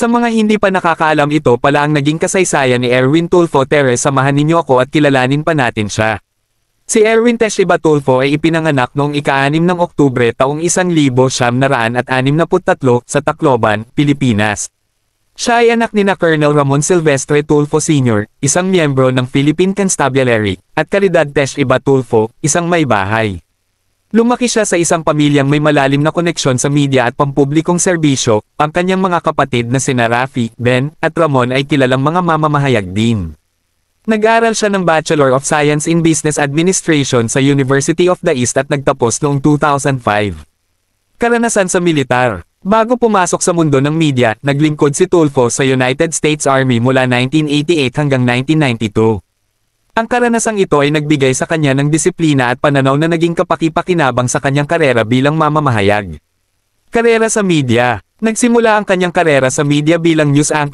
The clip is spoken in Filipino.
Sa mga hindi pa nakakaalam, ito pala ang naging kasaysayan ni Erwin Tulfo. Tara, samahan ninyo ako at kilalanin pa natin siya. Si Erwin Teshiba Tulfo ay ipinanganak noong ika-6 ng Oktubre taong 1963 sa Tacloban, Pilipinas. Siya ay anak ni Colonel Ramon Silvestre Tulfo Sr., isang miyembro ng Philippine Constabulary, at Caridad Teshiba Tulfo, isang may bahay. Lumaki siya sa isang pamilyang may malalim na koneksyon sa media at pampublikong serbisyo. Ang kanyang mga kapatid na sina Rafi, Ben, at Ramon ay kilalang mga mamamahayag din. Nag-aral siya ng Bachelor of Science in Business Administration sa University of the East at nagtapos noong 2005. Karanasan sa militar. Bago pumasok sa mundo ng media, naglingkod si Tulfo sa United States Army mula 1988 hanggang 1992. Ang karanasang ito ay nagbigay sa kanya ng disiplina at pananaw na naging kapaki-pakinabang sa kanyang karera bilang mamamahayag. Karera sa media. Nagsimula ang kanyang karera sa media bilang news anchor